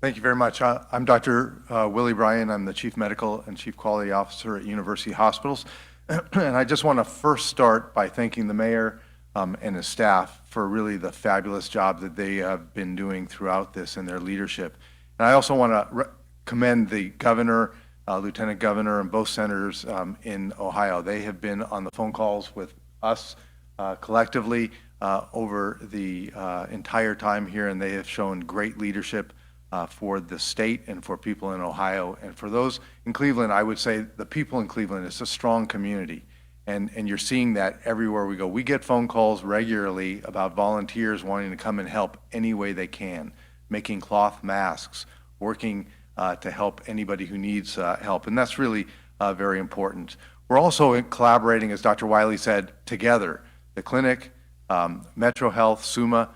Thank you very much. I'm Dr. Willie Brien. I'm the Chief Medical and Chief Quality Officer at University Hospitals. And I just want to first start by thanking the mayor and his staff for really the fabulous job that they have been doing throughout this and their leadership. And I also want to commend the governor, lieutenant governor, and both senators in Ohio. They have been on the phone calls with us collectively over the entire time here, and they have shown great leadership for the state and for people in Ohio. And for those in Cleveland, I would say the people in Cleveland, it's a strong community. And you're seeing that everywhere we go. We get phone calls regularly about volunteers wanting to come and help any way they can, making cloth masks, working to help anybody who needs help. And that's really very important. We're also collaborating, as Dr. Wiley said, together. The clinic, Metro Health, SUMA,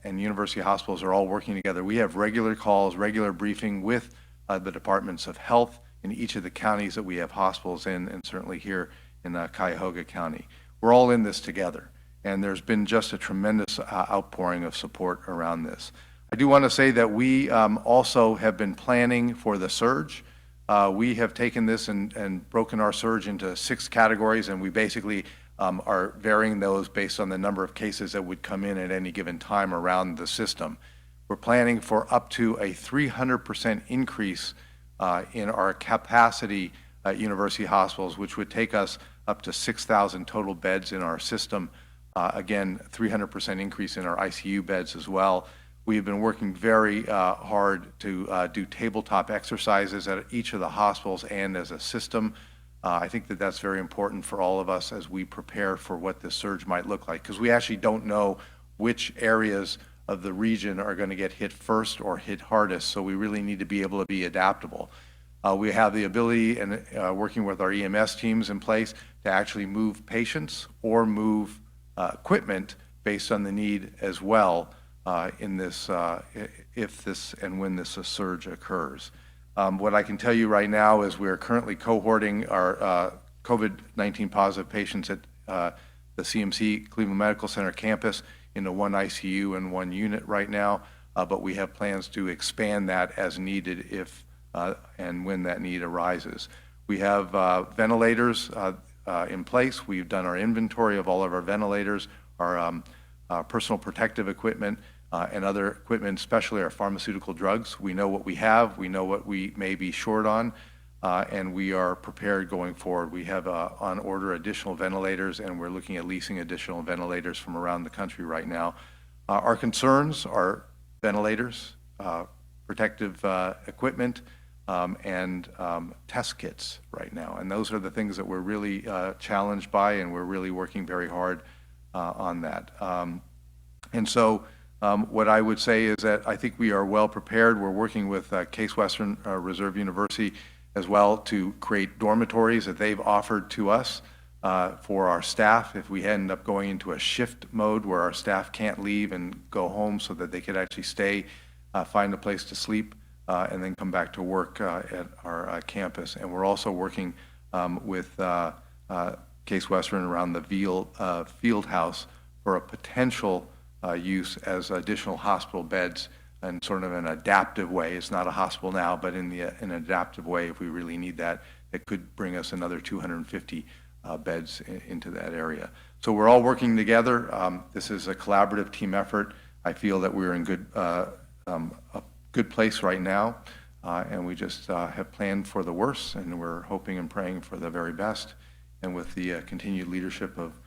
and University Hospitals are all working together. We have regular calls, regular briefing with the departments of health in each of the counties that we have hospitals in, and certainly here in Cuyahoga County. We're all in this together, and there's been just a tremendous outpouring of support around this. I do want to say that we also have been planning for the surge. We have taken this and broken our surge into 6 categories, and we basically are varying those based on the number of cases that would come in at any given time around the system. We're planning for up to a 300% increase in our capacity at University Hospitals, which would take us up to 6,000 total beds in our system. Again, 300% increase in our ICU beds as well. We have been working very hard to do tabletop exercises at each of the hospitals and as a system. I think that that's very important for all of us as we prepare for what this surge might look like, because we actually don't know which areas of the region are going to get hit first or hit hardest, so we really need to be able to be adaptable. We have the ability, and working with our EMS teams in place, to actually move patients or move equipment based on the need as well in this, if this and when this surge occurs. What I can tell you right now is we are currently cohorting our COVID-19 positive patients at the CMC Cleveland Medical Center campus into 1 ICU and 1 unit right now, but we have plans to expand that as needed if and when that need arises. We have ventilators in place. We've done our inventory of all of our ventilators, our personal protective equipment, and other equipment, especially our pharmaceutical drugs. We know what we have, we know what we may be short on, and we are prepared going forward. We have on order additional ventilators, and we're looking at leasing additional ventilators from around the country right now. Our concerns are ventilators, protective equipment, and test kits right now. And those are the things that we're really challenged by, and we're really working very hard on that. And so what I would say is that I think we are well prepared. We're working with Case Western Reserve University as well to create dormitories that they've offered to us for our staff if we end up going into a shift mode where our staff can't leave and go home, so that they could actually stay, find a place to sleep, and then come back to work at our campus. And we're also working with Case Western around the field house for a potential use as additional hospital beds in sort of an adaptive way. It's not a hospital now, but in an adaptive way, if we really need that, it could bring us another 250 beds into that area. So we're all working together. This is a collaborative team effort. I feel that we're in a good place right now, and we just have planned for the worst, and we're hoping and praying for the very best. And with the continued leadership of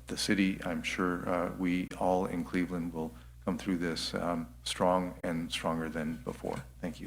the city, I'm sure we all in Cleveland will come through this strong and stronger than before. Thank you.